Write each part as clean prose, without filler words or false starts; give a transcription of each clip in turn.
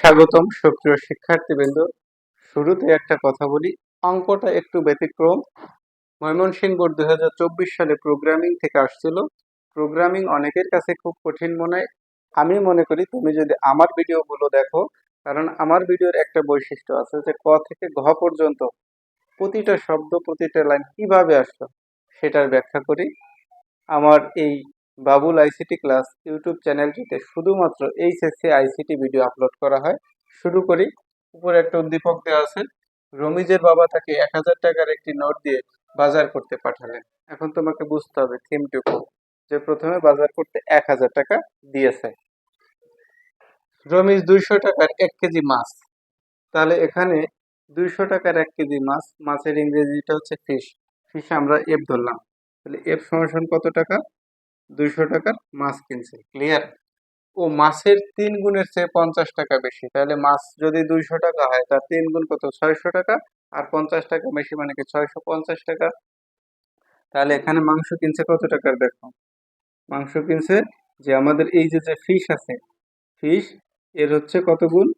স্বাগতম সুপ্রিয় শিক্ষার্থীবৃন্দ। শুরুতে একটা কথা বলি, অঙ্কটা একটু ব্যতিক্রম। ময়মনসিংহ বোর্ড 2024 সালে প্রোগ্রামিং থেকে আসছিল। প্রোগ্রামিং অনেকের কাছে খুব কঠিন মনে হয়। আমি মনে করি তুমি যদি আমার ভিডিওগুলো দেখো, কারণ আমার ভিডিওর একটা বৈশিষ্ট্য আছে যে ক থেকে ঘ পর্যন্ত প্রতিটা শব্দ প্রতিটা লাইন কিভাবে আসলো সেটার ব্যাখ্যা করি। আমার এই বাবুল আইসিটি ক্লাস ইউটিউব চ্যানেলটিতে শুধুমাত্র এইচএসসি আইসিটি ভিডিও আপলোড করা হয়। শুরু করি। উপরে একটা উদ্দীপক দেওয়া আছে, রমিজের বাবা তাকে 1000 টাকার একটি নোট দিয়ে বাজার করতে পাঠালেন। এখন তোমাকে বুঝতে হবে থিমটুকু, যে প্রথমে বাজার করতে 1000 টাকা দিয়েছে। রমিজ 200 টাকার 1 কেজি মাছ, তাহলে এখানে 200 টাকার 1 কেজি মাছ, মাছের ইংরেজিটা হচ্ছে ফিশ। ফিশ আমরা এফ ধরলাম, তাহলে এফ সমান কত টাকা? 200 টাকার মাছ কিনছে। ক্লিয়ার? ও মাছের 3 গুণের চেয়ে 50 টাকা বেশি, তাহলে মাছ যদি 200 টাকা হয় তার 3 গুণ কত? 600 টাকা। আর 50 টাকা বেশি মানে কি 650 টাকা। তাহলে এখানে মাংস কিনছে কত টাকার? দেখো, মাংস কিনছে যে আমাদের এই যে ফিশ আছে, ফিশ এর হচ্ছে কত গুণ?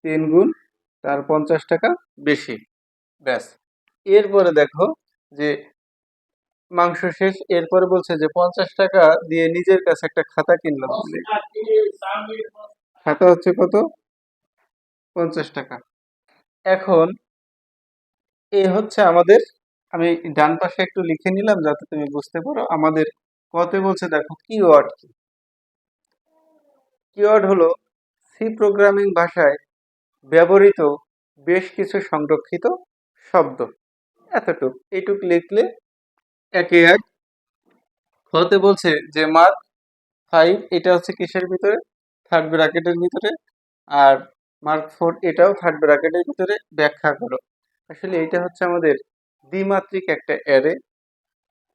3 গুণ, তার 50 টাকা বেশি। ব্যাস। এরপরে দেখো যে মাংস শেষ, এরপরে বলছে যে 50 টাকা দিয়ে নিজের কাছে একটা খাতা কিনলাম। খাতা হচ্ছে কত? 50 টাকা। এখন এ হচ্ছে আমাদের, আমি ডান পাশে একটু লিখে নিলাম যাতে তুমি বুঝতে পারো। আমাদের কত বলছে দেখো, কিওয়ার্ড কি? কিওয়ার্ড হলো সি প্রোগ্রামিং ভাষায় ব্যবহৃত বেশ কিছু সংরক্ষিত শব্দ। এতটুক, এইটুক লিখলে একে এক। হতে বলছে যে মার্ক 5 এটা হচ্ছে কিসের ভিতরে? থার্ড ব্র্যাকেটের ভিতরে। আর মার্ক 4 এটাও থার্ড ব্র্যাকেটের ভিতরে। ব্যাখ্যা করো। আসলে এটা হচ্ছে আমাদের দ্বিমাত্রিক একটা অ্যারে।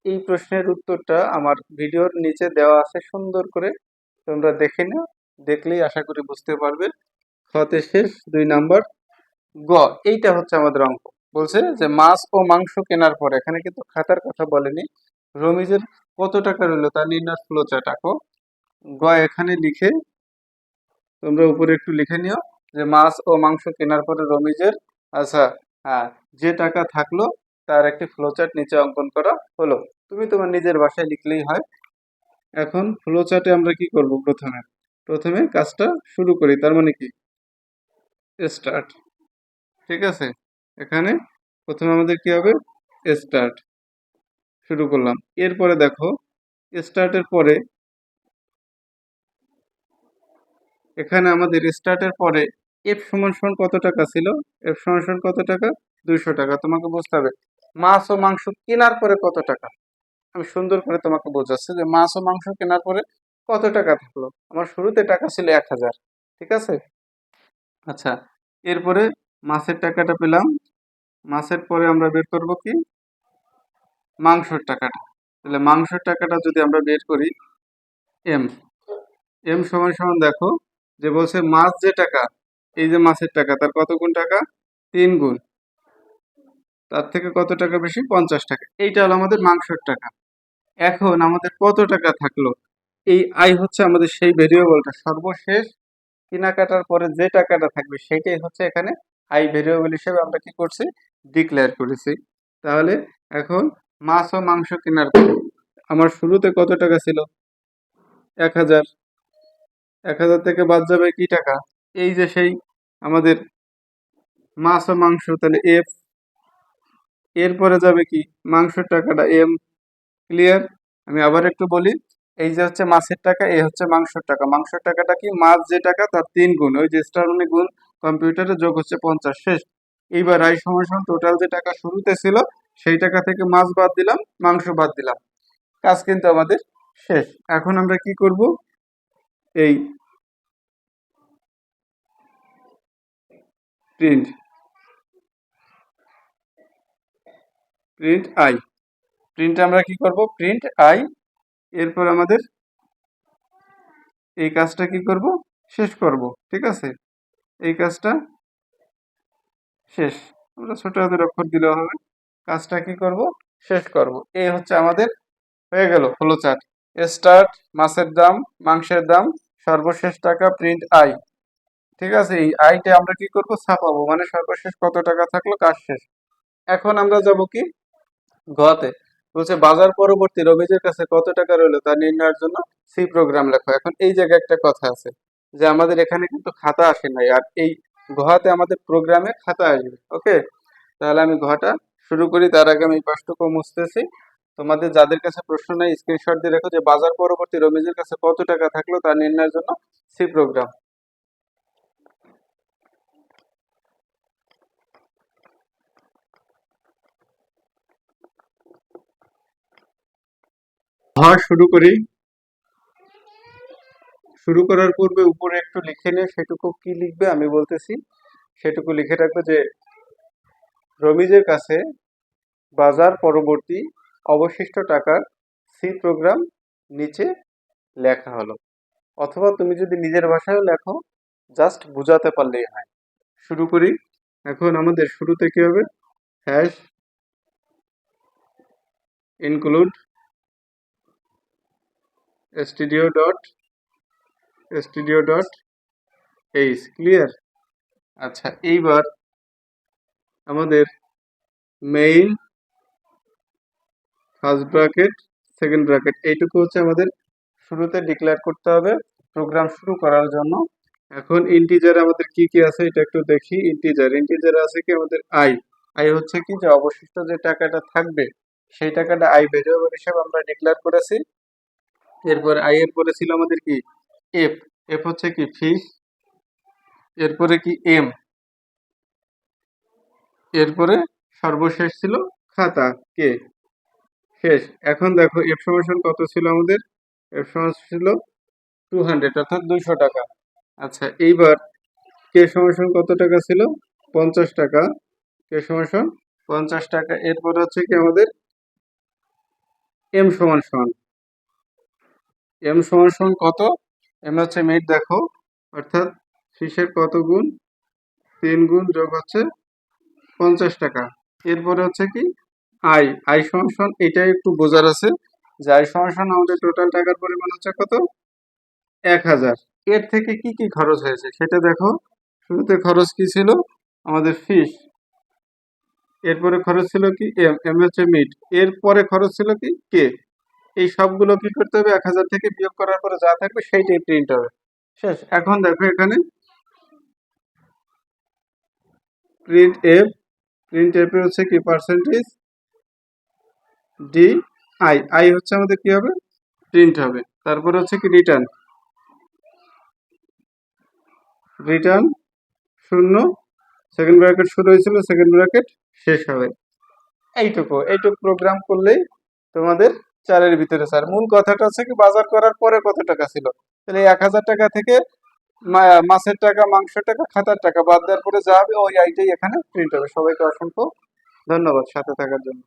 এই প্রশ্নের উত্তরটা আমার ভিডিওর নিচে দেওয়া আছে, সুন্দর করে তোমরা দেখে নাও। দেখলেই আশা করি বুঝতে পারবে। খতে শেষ 2 নাম্বার। গ, এইটা হচ্ছে আমাদের অঙ্ক। বলছে যে মাছ ও মাংস কেনার পর, এখানে কিন্তু খাতার কথা বলেনি, রমিজের কত টাকা রইলো তা নির্ণয় ফ্লো চার্ট আঁকো। গ এখানে লিখে তোমরা উপরে একটু লিখে নিও যে মাছ ও মাংস কেনার পরে রমিজের, আচ্ছা, হ্যাঁ, যে টাকা থাকলো তার একটি ফ্লোচার্ট নিচে অঙ্কন করা হলো। তুমি তোমার নিজের ভাষায় লিখলেই হয়। এখন ফ্লোচার্টে আমরা কি করব? প্রথমে প্রথমে কাজটা শুরু করি, তার মানে কি স্টার্ট। ঠিক আছে, এখানে প্রথমে আমাদের কি হবে? স্টার্ট। শুরু করলাম। এরপরে দেখো, স্টার্টের পরে এখানে আমাদের স্টার্টের পরে এফ সমান সমান কত টাকা ছিল? এফ সমান সমান কত টাকা? 200 টাকা। তোমাকে বুঝতে হবে মাছ ও মাংস কেনার পরে কত টাকা। আমি সুন্দর করে তোমাকে বোঝাচ্ছি যে মাছ ও মাংস কেনার পরে কত টাকা থাকলো। আমার শুরুতে টাকা ছিল 1000। ঠিক আছে, আচ্ছা। এরপরে মাছের টাকাটা পেলাম। মাছের পরে আমরা বের করব কি? মাংসের টাকাটা। তাহলে মাংসের টাকাটা যদি আমরা বের করি, এম, এম সমান সমান দেখো যে বলছে মাছ যে টাকা, এই যে মাছের টাকা, তার কত গুণ টাকা? 3 গুণ। তার থেকে কত টাকা বেশি? 50 টাকা। এইটা হলো আমাদের মাংসের টাকা। এখন আমাদের কত টাকা থাকলো? এই আই হচ্ছে আমাদের সেই ভেরিয়েবলটা, সর্বশেষ কেনাকাটার পরে যে টাকাটা থাকবে সেটাই হচ্ছে এখানে আই ভেরিয়েবল হিসেবে আমরা কি করছি? ডিক্লেয়ার করেছি। তাহলে এখন মাছ ও মাংস কেনার পরে আমার শুরুতে কত টাকা ছিল? 1000। 1000 থেকে বাদ যাবে কি টাকা? এই যে সেই আমাদের মাছ ও মাংস, তাহলে এফ। এরপরে যাবে কি? মাংসের টাকাটা, এম। ক্লিয়ার? আমি আবার একটু বলি, এই যে হচ্ছে মাছের টাকা, এই হচ্ছে মাংসের টাকা। মাংসের টাকাটা কি? মাছ যে টাকা তার 3 গুণ, ওই যে স্টার মানে গুণ, কম্পিউটারে যোগ হচ্ছে 50। শেষ। এইবার আই সমান সমান টোটাল যে টাকা শুরুতে ছিল সেই টাকা থেকে মাছ বাদ দিলাম, মাংস বাদ দিলাম। কাজ কিন্তু আমাদের শেষ। এখন আমরা কি করব? এই প্রিন্ট, প্রিন্ট আই, প্রিন্ট আমরা কি করব? Print I. এরপর আমাদের এই কাজটা কি করব? শেষ করব। ঠিক আছে, এই কাজটা শেষ। আমরা ছোট হাতের অক্ষর দিলেও হবে। কাজটা কি করব? শেষ করব। এই হচ্ছে আমাদের হয়ে গেল ফ্লো চার্ট। স্টার্ট, মাছের দাম, মাংসের দাম, সর্বশেষ টাকা, প্রিন্ট আই। ঠিক আছে, এই আইটা আমরা কি করব, ছাপাবো, মানে সর্বশেষ কত টাকা থাকলো, কাজ শেষ। এখন আমরা যাব কি, গতে। বলছে বাজার পরবর্তী রবিজের কাছে কত টাকা রইলো তা নির্ণয়ের জন্য সি প্রোগ্রাম লেখো। এখন এই জায়গায় একটা কথা আছে যে আমাদের এখানে কিন্তু খাতা আসে নাই, আর এই ঘতে আমাদের প্রোগ্রামে খাতা আসবে। ওকে, তাহলে আমি ঘটা শুরু করি, তার আগে আমি এই পাশটুকু মুছতেছি। তোমাদের যাদের কাছে প্রশ্ন নেই স্ক্রিনশট দিয়ে রাখো যে বাজার পরবর্তী রবিজের কাছে কত টাকা থাকলো তা নির্ণয়ের জন্য সি প্রোগ্রাম। হ্যাঁ, শুরু করি। শুরু করার পূর্বে উপরে একটু লিখে নে, সেটুকু কি লিখবে আমি বলতেছি, সেটুকু লিখে রাখবে যে রমিজের কাছে বাজার পরবর্তী অবশিষ্ট টাকার সি প্রোগ্রাম নিচে লেখা হলো। অথবা তুমি যদি নিজের ভাষায় লেখো, জাস্ট বোঝাতে পারলেই হয়। শুরু করি। এখন আমাদের শুরুতে কি হবে, হ্যাশ ইনক্লুড stdio.এইচ, ক্লিয়ার? আচ্ছা, এইবার আমাদের main first bracket second bracket এইটুকু হচ্ছে আমাদের শুরুতে ডিক্লেয়ার করতে হবে প্রোগ্রাম শুরু করার জন্য। এখন ইন্টিজার আমাদের কি কি আছে এটা একটু দেখি। ইন্টিজার আছে কি আমাদের আই। আই হচ্ছে কি যে অবশিষ্ট যে টাকাটা থাকবে সেই টাকাটা আই ভেরিয়েবল হিসেবে আমরা ডিক্লেয়ার করেছি। এরপর আই এর পরে ছিল আমাদের কি এফ। এফ হচ্ছে কি ফিস, এরপরে কি এম, এরপরে সর্বশেষ ছিল খাতা কে, শেষ। এখন দেখো এফ সমান কত ছিল আমাদের, এফ সমান ছিল 200 অর্থাৎ 200 টাকা। আচ্ছা, এইবার কে সমান কত টাকা ছিল, 50 টাকা। কে সমান 50 টাকা। এরপর হচ্ছে কি আমাদের এম সমান এম সমান কত, এম হচ্ছে মিড দেখো, অর্থাৎ শীর্ষের কত গুণ, 3 গুণ যোগ হচ্ছে 50 টাকা। এরপরে হচ্ছে কি আই। আই সমান এটাই একটু বোঝার আছে যে আই সমান আমাদের টোটাল টাকার পরিমাণ হচ্ছে কত, 1000। এর থেকে কি কি খরচ হয়েছে সেটা দেখো। শুরুতে খরচ কি ছিল আমাদের ফিস, এরপরে খরচ ছিল কি এম, এম হচ্ছে মিড, এরপরে খরচ ছিল কি কে। এই সবগুলো কি করতে হবে, 1000 থেকে বিয়োগ করার পরে যা থাকবে সেইটাই প্রিন্ট হবে, শেষ। এখন দেখো এখানে প্রিন্ট এফ হচ্ছে কি পার্সেন্টেজ ডি আই। আই হচ্ছে আমাদের কি হবে, প্রিন্ট হবে। তারপরে হচ্ছে কি রিটার্ন শূন্য, সেকেন্ড ব্র্যাকেট শুরু হয়েছিল, সেকেন্ড ব্র্যাকেট শেষ হবে। এইটুকু প্রোগ্রাম করলেই তোমাদের 4-এর ভিতরে 4। মূল কথাটা হচ্ছে কি বাজার করার পরে কত টাকা ছিল, তাহলে এই 1000 টাকা থেকে মাছের টাকা, মাংসের টাকা, খাতার টাকা বাদ দেওয়ার পরে যা হবে ওই আইটাই এখানে প্রিন্ট হবে। সবাইকে অসংখ্য ধন্যবাদ সাথে থাকার জন্য।